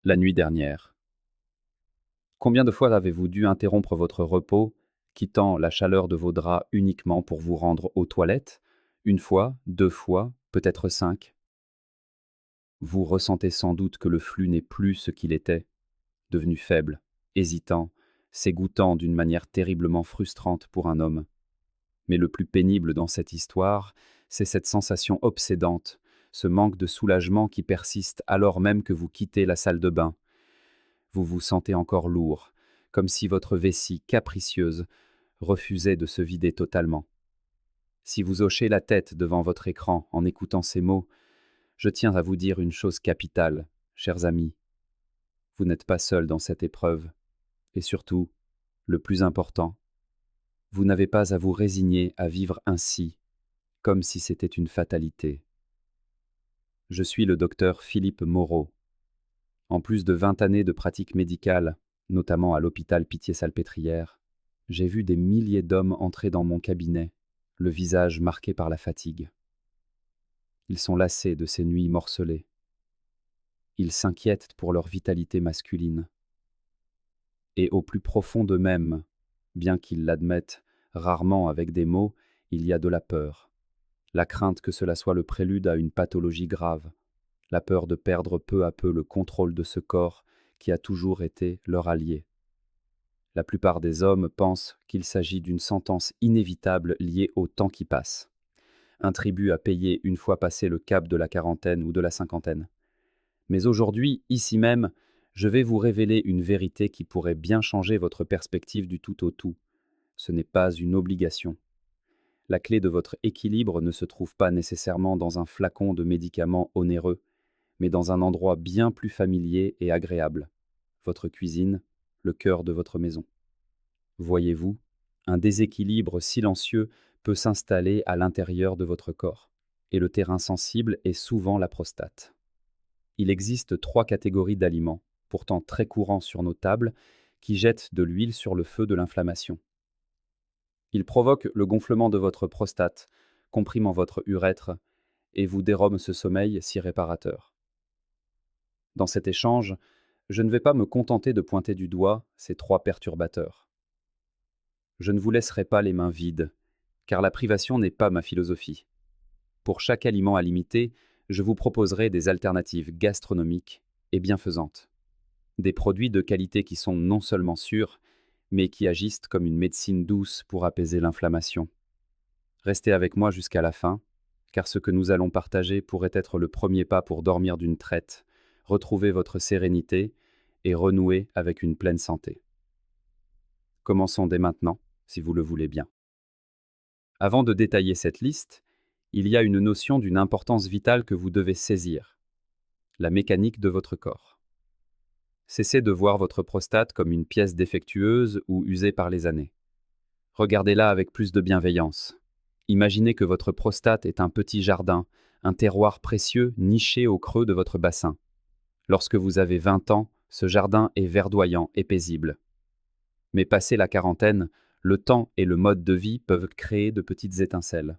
La nuit dernière. Combien de fois avez-vous dû interrompre votre repos, quittant la chaleur de vos draps uniquement pour vous rendre aux toilettes? Une fois, deux fois, peut-être cinq. Vous ressentez sans doute que le flux n'est plus ce qu'il était, devenu faible, hésitant, s'égouttant d'une manière terriblement frustrante pour un homme. Mais le plus pénible dans cette histoire, c'est cette sensation obsédante, ce manque de soulagement qui persiste alors même que vous quittez la salle de bain. Vous vous sentez encore lourd, comme si votre vessie capricieuse refusait de se vider totalement. Si vous hochez la tête devant votre écran en écoutant ces mots, je tiens à vous dire une chose capitale, chers amis. Vous n'êtes pas seuls dans cette épreuve. Et surtout, le plus important, vous n'avez pas à vous résigner à vivre ainsi, comme si c'était une fatalité. Je suis le docteur Philippe Moreau. En plus de 20 années de pratique médicale, notamment à l'hôpital Pitié-Salpêtrière, j'ai vu des milliers d'hommes entrer dans mon cabinet, le visage marqué par la fatigue. Ils sont lassés de ces nuits morcelées. Ils s'inquiètent pour leur vitalité masculine. Et au plus profond d'eux-mêmes, bien qu'ils l'admettent rarement avec des mots, il y a de la peur. La crainte que cela soit le prélude à une pathologie grave. La peur de perdre peu à peu le contrôle de ce corps qui a toujours été leur allié. La plupart des hommes pensent qu'il s'agit d'une sentence inévitable liée au temps qui passe. Un tribut à payer une fois passé le cap de la quarantaine ou de la cinquantaine. Mais aujourd'hui, ici même, je vais vous révéler une vérité qui pourrait bien changer votre perspective du tout au tout. Ce n'est pas une obligation. La clé de votre équilibre ne se trouve pas nécessairement dans un flacon de médicaments onéreux, mais dans un endroit bien plus familier et agréable. Votre cuisine, le cœur de votre maison. Voyez-vous, un déséquilibre silencieux peut s'installer à l'intérieur de votre corps, et le terrain sensible est souvent la prostate. Il existe 3 catégories d'aliments, pourtant très courants sur nos tables, qui jettent de l'huile sur le feu de l'inflammation. Ils provoquent le gonflement de votre prostate, compriment votre urètre, et vous dérobent ce sommeil si réparateur. Dans cet échange, je ne vais pas me contenter de pointer du doigt ces 3 perturbateurs. Je ne vous laisserai pas les mains vides, car la privation n'est pas ma philosophie. Pour chaque aliment à limiter, je vous proposerai des alternatives gastronomiques et bienfaisantes. Des produits de qualité qui sont non seulement sûrs, mais qui agissent comme une médecine douce pour apaiser l'inflammation. Restez avec moi jusqu'à la fin, car ce que nous allons partager pourrait être le premier pas pour dormir d'une traite, retrouver votre sérénité et renouer avec une pleine santé. Commençons dès maintenant, si vous le voulez bien. Avant de détailler cette liste, il y a une notion d'une importance vitale que vous devez saisir, la mécanique de votre corps. Cessez de voir votre prostate comme une pièce défectueuse ou usée par les années. Regardez-la avec plus de bienveillance. Imaginez que votre prostate est un petit jardin, un terroir précieux niché au creux de votre bassin. Lorsque vous avez 20 ans, ce jardin est verdoyant et paisible. Mais passé la quarantaine, le temps et le mode de vie peuvent créer de petites étincelles.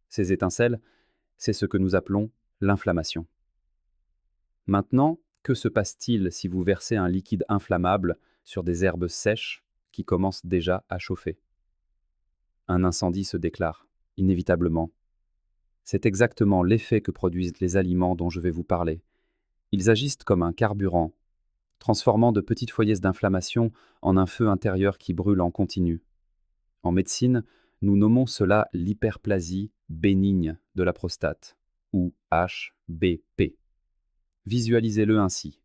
Ces étincelles, c'est ce que nous appelons l'inflammation. Maintenant, que se passe-t-il si vous versez un liquide inflammable sur des herbes sèches qui commencent déjà à chauffer? Un incendie se déclare, inévitablement. C'est exactement l'effet que produisent les aliments dont je vais vous parler. Ils agissent comme un carburant, transformant de petites foyers d'inflammation en un feu intérieur qui brûle en continu. En médecine, nous nommons cela l'hyperplasie bénigne de la prostate, ou HBP. Visualisez-le ainsi.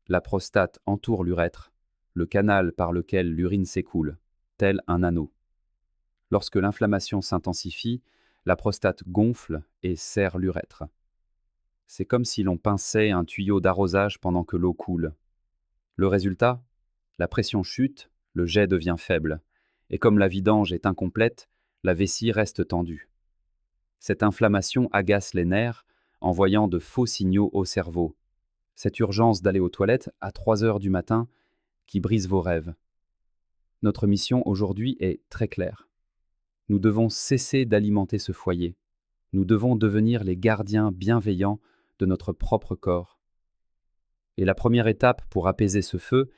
La prostate entoure l'urètre, le canal par lequel l'urine s'écoule, tel un anneau. Lorsque l'inflammation s'intensifie, la prostate gonfle et serre l'urètre. C'est comme si l'on pinçait un tuyau d'arrosage pendant que l'eau coule. Le résultat? La pression chute, le jet devient faible, et comme la vidange est incomplète, la vessie reste tendue. Cette inflammation agace les nerfs, envoyant de faux signaux au cerveau. Cette urgence d'aller aux toilettes à 3 heures du matin qui brise vos rêves. Notre mission aujourd'hui est très claire. Nous devons cesser d'alimenter ce foyer. Nous devons devenir les gardiens bienveillants de notre propre corps. Et la première étape pour apaiser ce feu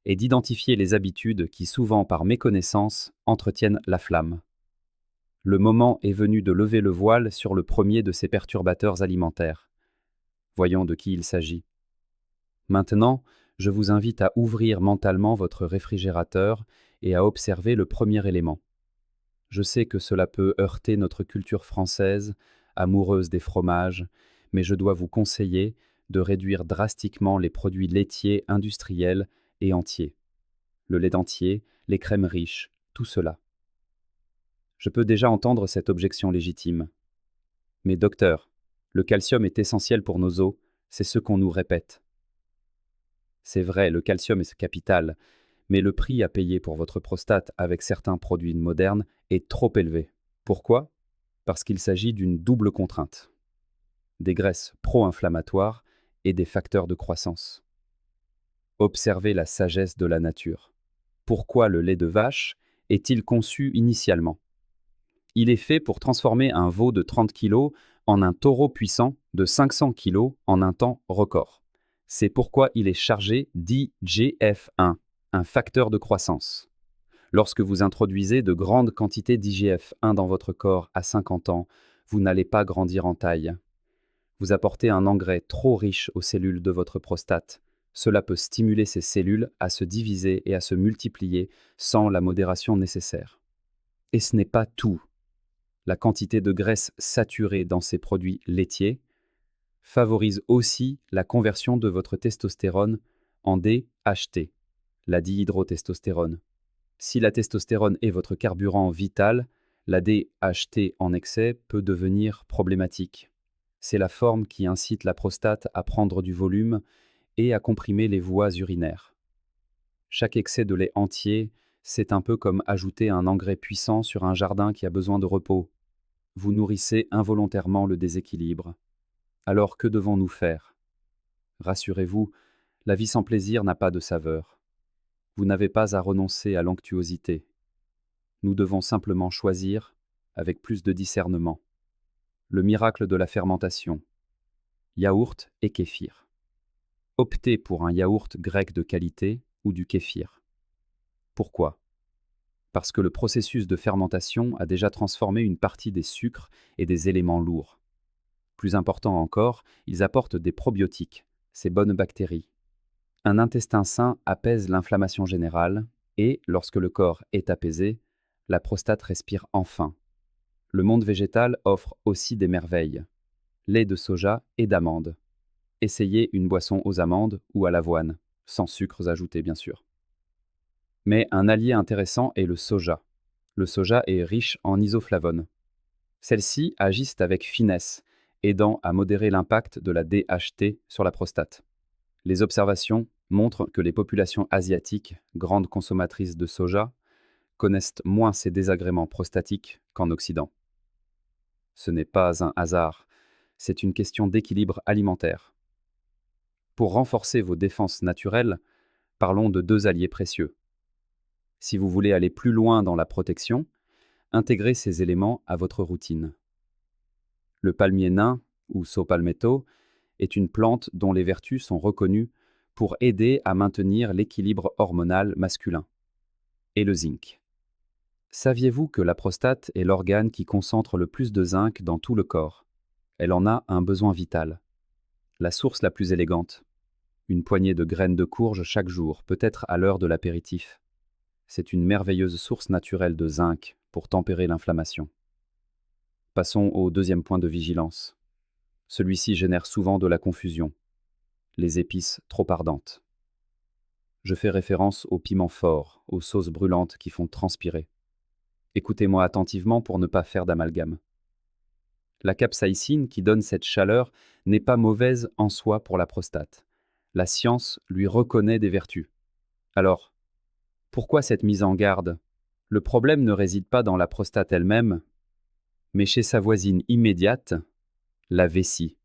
est d'identifier les habitudes qui, souvent par méconnaissance, entretiennent la flamme. Le moment est venu de lever le voile sur le premier de ces perturbateurs alimentaires. Voyons de qui il s'agit. Maintenant, je vous invite à ouvrir mentalement votre réfrigérateur et à observer le premier élément. Je sais que cela peut heurter notre culture française, amoureuse des fromages, mais je dois vous conseiller de réduire drastiquement les produits laitiers industriels et entiers. Le lait entier, les crèmes riches, tout cela. Je peux déjà entendre cette objection légitime. Mais docteur, le calcium est essentiel pour nos os, c'est ce qu'on nous répète. C'est vrai, le calcium est capital, mais le prix à payer pour votre prostate avec certains produits modernes est trop élevé. Pourquoi? Parce qu'il s'agit d'une double contrainte. Des graisses pro-inflammatoires et des facteurs de croissance. Observez la sagesse de la nature. Pourquoi le lait de vache est-il conçu initialement? Il est fait pour transformer un veau de 30 kg en un taureau puissant de 500 kg en un temps record. C'est pourquoi il est chargé d'IGF-1, un facteur de croissance. Lorsque vous introduisez de grandes quantités d'IGF-1 dans votre corps à 50 ans, vous n'allez pas grandir en taille. Vous apportez un engrais trop riche aux cellules de votre prostate. Cela peut stimuler ces cellules à se diviser et à se multiplier sans la modération nécessaire. Et ce n'est pas tout. La quantité de graisse saturée dans ces produits laitiers favorise aussi la conversion de votre testostérone en DHT, la dihydrotestostérone. Si la testostérone est votre carburant vital, la DHT en excès peut devenir problématique. C'est la forme qui incite la prostate à prendre du volume et à comprimer les voies urinaires. Chaque excès de lait entier, c'est un peu comme ajouter un engrais puissant sur un jardin qui a besoin de repos. Vous nourrissez involontairement le déséquilibre. Alors que devons-nous faire? Rassurez-vous, la vie sans plaisir n'a pas de saveur. Vous n'avez pas à renoncer à l'onctuosité. Nous devons simplement choisir, avec plus de discernement, le miracle de la fermentation. Yaourt et kéfir. Optez pour un yaourt grec de qualité ou du kéfir. Pourquoi? Parce que le processus de fermentation a déjà transformé une partie des sucres et des éléments lourds. Plus important encore, ils apportent des probiotiques, ces bonnes bactéries. Un intestin sain apaise l'inflammation générale et, lorsque le corps est apaisé, la prostate respire enfin. Le monde végétal offre aussi des merveilles. Lait de soja et d'amande. Essayez une boisson aux amandes ou à l'avoine, sans sucres ajoutés bien sûr. Mais un allié intéressant est le soja. Le soja est riche en isoflavones. Celles-ci agissent avec finesse, aidant à modérer l'impact de la DHT sur la prostate. Les observations montrent que les populations asiatiques, grandes consommatrices de soja, connaissent moins ces désagréments prostatiques qu'en Occident. Ce n'est pas un hasard, c'est une question d'équilibre alimentaire. Pour renforcer vos défenses naturelles, parlons de deux alliés précieux. Si vous voulez aller plus loin dans la protection, intégrez ces éléments à votre routine. Le palmier nain, ou Saw palmetto, est une plante dont les vertus sont reconnues pour aider à maintenir l'équilibre hormonal masculin. Et le zinc. Saviez-vous que la prostate est l'organe qui concentre le plus de zinc dans tout le corps? Elle en a un besoin vital. La source la plus élégante. Une poignée de graines de courge chaque jour, peut-être à l'heure de l'apéritif. C'est une merveilleuse source naturelle de zinc pour tempérer l'inflammation. Passons au deuxième point de vigilance. Celui-ci génère souvent de la confusion. Les épices trop ardentes. Je fais référence aux piments forts, aux sauces brûlantes qui font transpirer. Écoutez-moi attentivement pour ne pas faire d'amalgame. La capsaïcine qui donne cette chaleur n'est pas mauvaise en soi pour la prostate. La science lui reconnaît des vertus. Alors, pourquoi cette mise en garde? Le problème ne réside pas dans la prostate elle-même, mais chez sa voisine immédiate, la vessie.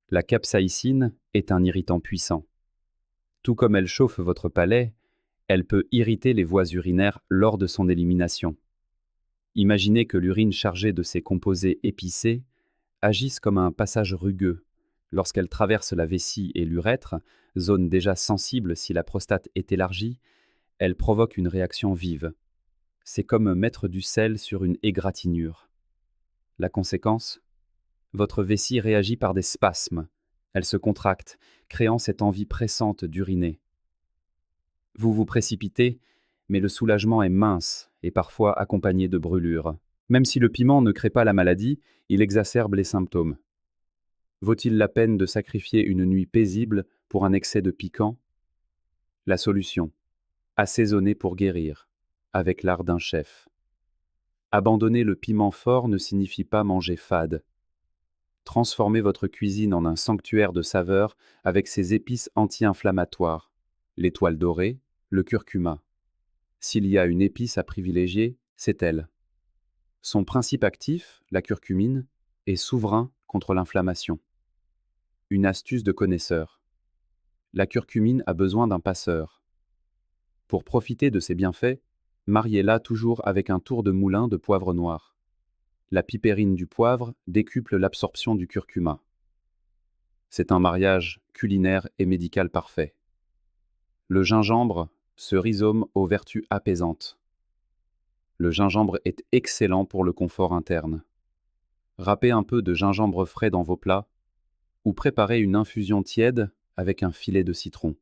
La capsaïcine est un irritant puissant. Tout comme elle chauffe votre palais, elle peut irriter les voies urinaires lors de son élimination. Imaginez que l'urine chargée de ces composés épicés agisse comme un passage rugueux, Lorsqu'elle traverse la vessie et l'urètre, zone déjà sensible si la prostate est élargie, elle provoque une réaction vive. C'est comme mettre du sel sur une égratignure. La conséquence? Votre vessie réagit par des spasmes. Elle se contracte, créant cette envie pressante d'uriner. Vous vous précipitez, mais le soulagement est mince et parfois accompagné de brûlures. Même si le piment ne crée pas la maladie, il exacerbe les symptômes. Vaut-il la peine de sacrifier une nuit paisible pour un excès de piquant? La solution: assaisonner pour guérir, avec l'art d'un chef. Abandonner le piment fort ne signifie pas manger fade. Transformez votre cuisine en un sanctuaire de saveurs avec ses épices anti-inflammatoires, l'étoile dorée, le curcuma. S'il y a une épice à privilégier, c'est elle. Son principe actif, la curcumine, est souverain contre l'inflammation. Une astuce de connaisseur. La curcumine a besoin d'un passeur. Pour profiter de ses bienfaits, mariez-la toujours avec un tour de moulin de poivre noir. La pipérine du poivre décuple l'absorption du curcuma. C'est un mariage culinaire et médical parfait. Le gingembre, ce rhizome aux vertus apaisantes. Le gingembre est excellent pour le confort interne. Râpez un peu de gingembre frais dans vos plats ou préparez une infusion tiède avec un filet de citron.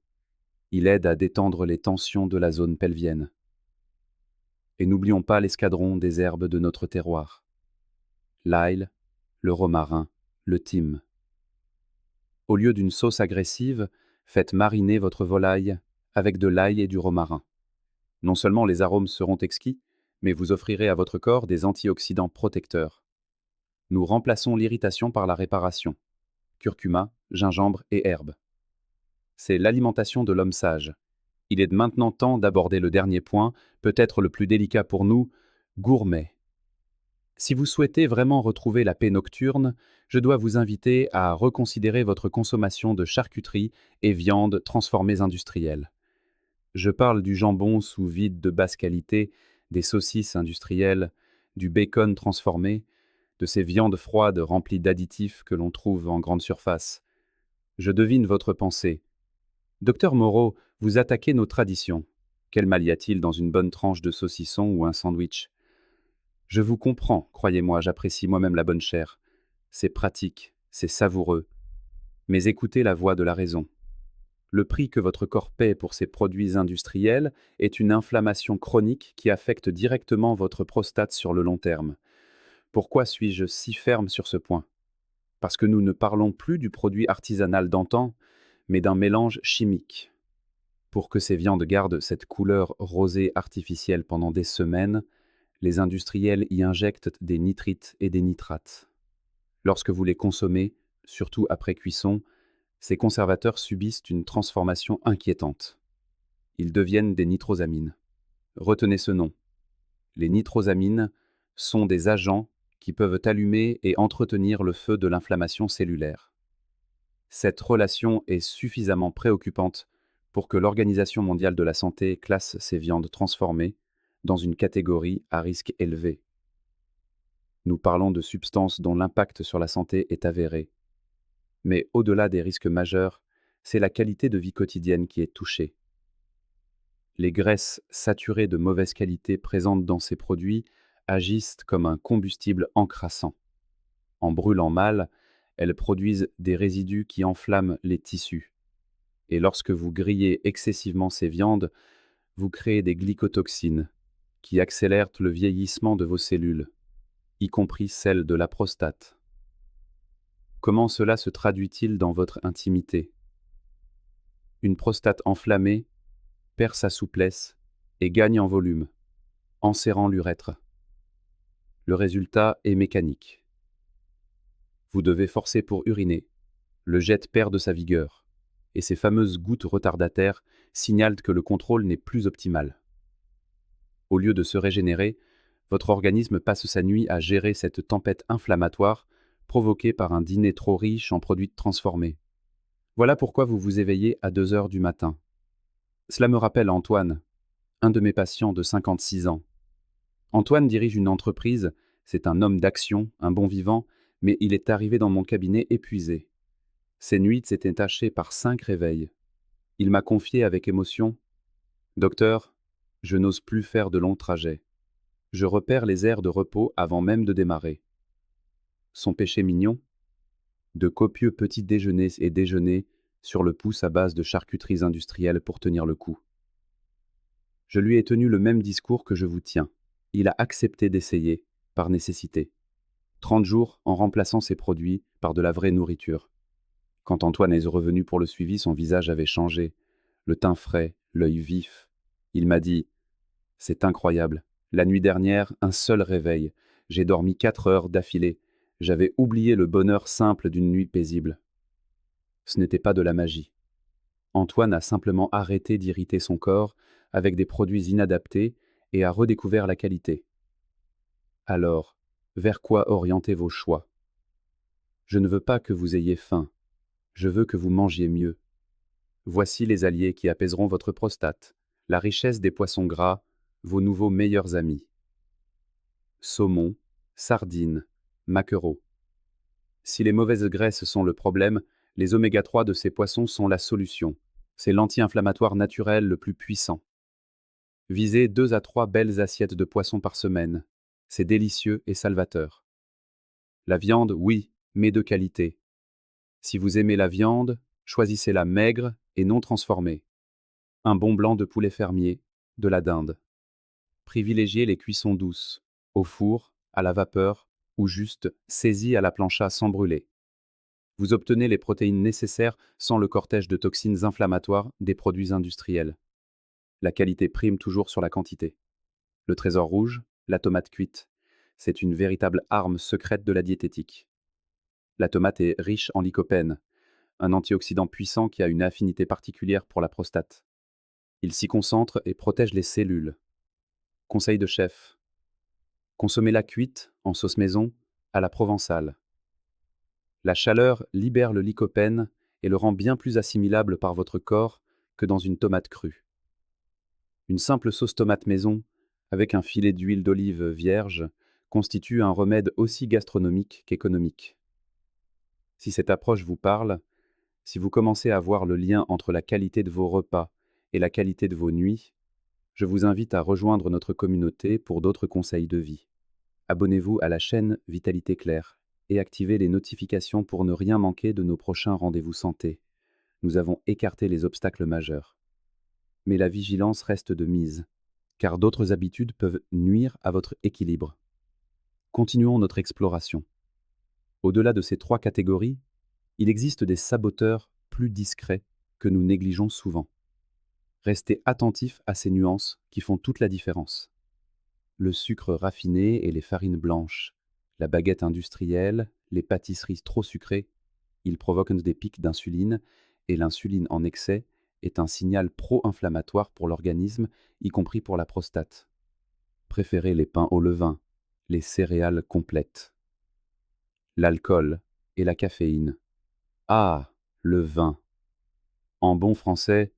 Il aide à détendre les tensions de la zone pelvienne. Et n'oublions pas l'escadron des herbes de notre terroir. L'ail, le romarin, le thym. Au lieu d'une sauce agressive, faites mariner votre volaille avec de l'ail et du romarin. Non seulement les arômes seront exquis, mais vous offrirez à votre corps des antioxydants protecteurs. Nous remplaçons l'irritation par la réparation. Curcuma, gingembre et herbes. C'est l'alimentation de l'homme sage. Il est maintenant temps d'aborder le dernier point, peut-être le plus délicat pour nous, gourmet. Si vous souhaitez vraiment retrouver la paix nocturne, je dois vous inviter à reconsidérer votre consommation de charcuterie et viandes transformées industrielles. Je parle du jambon sous vide de basse qualité, des saucisses industrielles, du bacon transformé, de ces viandes froides remplies d'additifs que l'on trouve en grande surface. Je devine votre pensée. Docteur Moreau, vous attaquez nos traditions. Quel mal y a-t-il dans une bonne tranche de saucisson ou un sandwich? Je vous comprends, croyez-moi, j'apprécie moi-même la bonne chair. C'est pratique, c'est savoureux. Mais écoutez la voix de la raison. Le prix que votre corps paie pour ces produits industriels est une inflammation chronique qui affecte directement votre prostate sur le long terme. Pourquoi suis-je si ferme sur ce point? Parce que nous ne parlons plus du produit artisanal d'antan, mais d'un mélange chimique. Pour que ces viandes gardent cette couleur rosée artificielle pendant des semaines, les industriels y injectent des nitrites et des nitrates. Lorsque vous les consommez, surtout après cuisson, ces conservateurs subissent une transformation inquiétante. Ils deviennent des nitrosamines. Retenez ce nom. Les nitrosamines sont des agents qui peuvent allumer et entretenir le feu de l'inflammation cellulaire. Cette relation est suffisamment préoccupante pour que l'Organisation mondiale de la santé classe ces viandes transformées dans une catégorie à risque élevé. Nous parlons de substances dont l'impact sur la santé est avéré. Mais au-delà des risques majeurs, c'est la qualité de vie quotidienne qui est touchée. Les graisses saturées de mauvaise qualité présentes dans ces produits agissent comme un combustible encrassant. En brûlant mal, elles produisent des résidus qui enflamment les tissus. Et lorsque vous grillez excessivement ces viandes, vous créez des glycotoxines qui accélèrent le vieillissement de vos cellules, y compris celles de la prostate. Comment cela se traduit-il dans votre intimité? Une prostate enflammée perd sa souplesse et gagne en volume, en serrant l'urètre. Le résultat est mécanique. Vous devez forcer pour uriner. Le jet perd de sa vigueur, et ces fameuses gouttes retardataires signalent que le contrôle n'est plus optimal. Au lieu de se régénérer, votre organisme passe sa nuit à gérer cette tempête inflammatoire provoquée par un dîner trop riche en produits transformés. Voilà pourquoi vous vous éveillez à 2 heures du matin. Cela me rappelle Antoine, un de mes patients de 56 ans. Antoine dirige une entreprise, c'est un homme d'action, un bon vivant, mais il est arrivé dans mon cabinet épuisé. Ses nuits s'étaient tachées par 5 réveils. Il m'a confié avec émotion: Docteur, je n'ose plus faire de longs trajets. Je repère les aires de repos avant même de démarrer. Son péché mignon? De copieux petits déjeuners et déjeuners sur le pouce à base de charcuteries industrielles pour tenir le coup. Je lui ai tenu le même discours que je vous tiens. Il a accepté d'essayer, par nécessité. 30 jours en remplaçant ses produits par de la vraie nourriture. Quand Antoine est revenu pour le suivi, son visage avait changé. Le teint frais, l'œil vif. Il m'a dit: C'est incroyable. La nuit dernière, un seul réveil. J'ai dormi 4 heures d'affilée. J'avais oublié le bonheur simple d'une nuit paisible. Ce n'était pas de la magie. Antoine a simplement arrêté d'irriter son corps avec des produits inadaptés et a redécouvert la qualité. Alors, vers quoi orienter vos choix? Je ne veux pas que vous ayez faim. Je veux que vous mangiez mieux. Voici les alliés qui apaiseront votre prostate. La richesse des poissons gras, vos nouveaux meilleurs amis. Saumon, sardines, maquereaux. Si les mauvaises graisses sont le problème, les oméga-3 de ces poissons sont la solution. C'est l'anti-inflammatoire naturel le plus puissant. Visez 2 à 3 belles assiettes de poisson par semaine. C'est délicieux et salvateur. La viande, oui, mais de qualité. Si vous aimez la viande, choisissez-la maigre et non transformée. Un bon blanc de poulet fermier, de la dinde. Privilégiez les cuissons douces, au four, à la vapeur ou juste saisies à la plancha sans brûler. Vous obtenez les protéines nécessaires sans le cortège de toxines inflammatoires des produits industriels. La qualité prime toujours sur la quantité. Le trésor rouge, la tomate cuite. C'est une véritable arme secrète de la diététique. La tomate est riche en lycopène, un antioxydant puissant qui a une affinité particulière pour la prostate. Il s'y concentre et protège les cellules. Conseil de chef: consommez-la cuite, en sauce maison, à la provençale. La chaleur libère le lycopène et le rend bien plus assimilable par votre corps que dans une tomate crue. Une simple sauce tomate maison, avec un filet d'huile d'olive vierge, constitue un remède aussi gastronomique qu'économique. Si cette approche vous parle, si vous commencez à voir le lien entre la qualité de vos repas et la qualité de vos nuits, je vous invite à rejoindre notre communauté pour d'autres conseils de vie. Abonnez-vous à la chaîne Vitalité Claire et activez les notifications pour ne rien manquer de nos prochains rendez-vous santé. Nous avons écarté les obstacles majeurs. Mais la vigilance reste de mise, car d'autres habitudes peuvent nuire à votre équilibre. Continuons notre exploration. Au-delà de ces 3 catégories, il existe des saboteurs plus discrets que nous négligeons souvent. Restez attentifs à ces nuances qui font toute la différence. Le sucre raffiné et les farines blanches, la baguette industrielle, les pâtisseries trop sucrées, ils provoquent des pics d'insuline et l'insuline en excès est un signal pro-inflammatoire pour l'organisme, y compris pour la prostate. Préférez les pains au levain, les céréales complètes. L'alcool et la caféine. Ah, le vin. En bon français,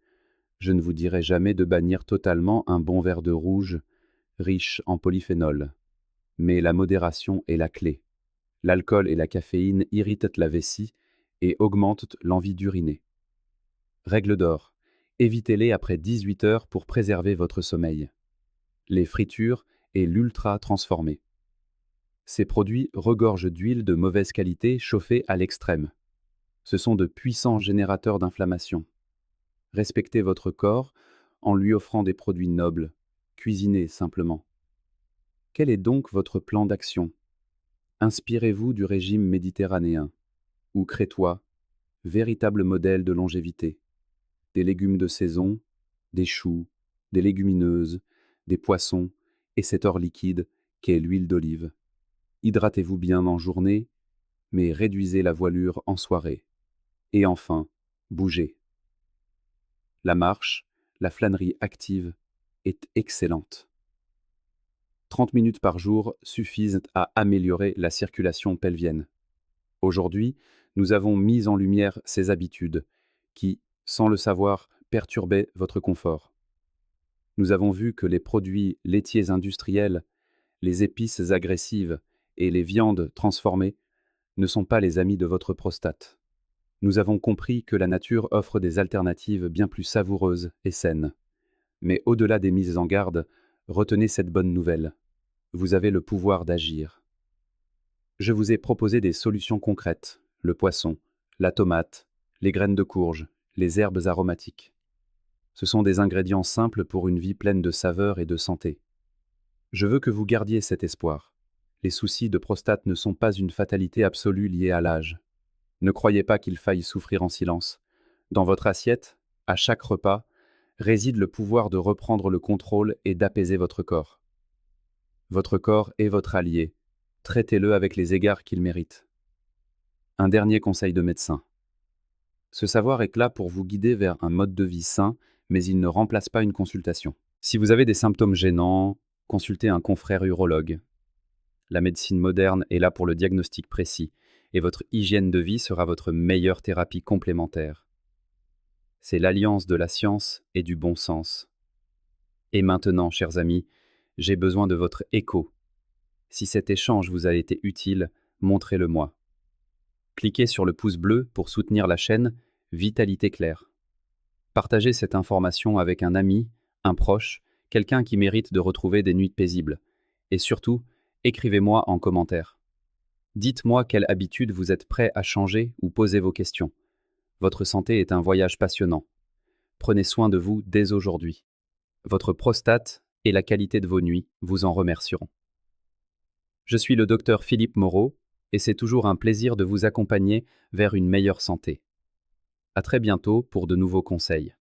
je ne vous dirai jamais de bannir totalement un bon verre de rouge riche en polyphénol. Mais la modération est la clé. L'alcool et la caféine irritent la vessie et augmentent l'envie d'uriner. Règle d'or: évitez-les après 18 heures pour préserver votre sommeil. Les fritures et l'ultra transformé. Ces produits regorgent d'huile de mauvaise qualité chauffée à l'extrême. Ce sont de puissants générateurs d'inflammation. Respectez votre corps en lui offrant des produits nobles. Cuisinez simplement. Quel est donc votre plan d'action? Inspirez-vous du régime méditerranéen ou crétois, véritable modèle de longévité. Des légumes de saison, des choux, des légumineuses, des poissons et cet or liquide qu'est l'huile d'olive. Hydratez-vous bien en journée, mais réduisez la voilure en soirée. Et enfin, bougez. La marche, la flânerie active est excellente. 30 minutes par jour suffisent à améliorer la circulation pelvienne. Aujourd'hui, nous avons mis en lumière ces habitudes qui, sans le savoir, perturbaient votre confort. Nous avons vu que les produits laitiers industriels, les épices agressives et les viandes transformées ne sont pas les amis de votre prostate. Nous avons compris que la nature offre des alternatives bien plus savoureuses et saines. Mais au-delà des mises en garde, retenez cette bonne nouvelle. Vous avez le pouvoir d'agir. Je vous ai proposé des solutions concrètes, le poisson, la tomate, les graines de courge, les herbes aromatiques. Ce sont des ingrédients simples pour une vie pleine de saveurs et de santé. Je veux que vous gardiez cet espoir. Les soucis de prostate ne sont pas une fatalité absolue liée à l'âge. Ne croyez pas qu'il faille souffrir en silence. Dans votre assiette, à chaque repas, réside le pouvoir de reprendre le contrôle et d'apaiser votre corps. Votre corps est votre allié. Traitez-le avec les égards qu'il mérite. Un dernier conseil de médecin. Ce savoir est là pour vous guider vers un mode de vie sain, mais il ne remplace pas une consultation. Si vous avez des symptômes gênants, consultez un confrère urologue. La médecine moderne est là pour le diagnostic précis, et votre hygiène de vie sera votre meilleure thérapie complémentaire. C'est l'alliance de la science et du bon sens. Et maintenant, chers amis, j'ai besoin de votre écho. Si cet échange vous a été utile, montrez-le moi. Cliquez sur le pouce bleu pour soutenir la chaîne Vitalité Claire. Partagez cette information avec un ami, un proche, quelqu'un qui mérite de retrouver des nuits paisibles. Et surtout, écrivez-moi en commentaire. Dites-moi quelle habitude vous êtes prêt à changer ou posez vos questions. Votre santé est un voyage passionnant. Prenez soin de vous dès aujourd'hui. Votre prostate et la qualité de vos nuits vous en remercieront. Je suis le docteur Philippe Moreau et c'est toujours un plaisir de vous accompagner vers une meilleure santé. À très bientôt pour de nouveaux conseils.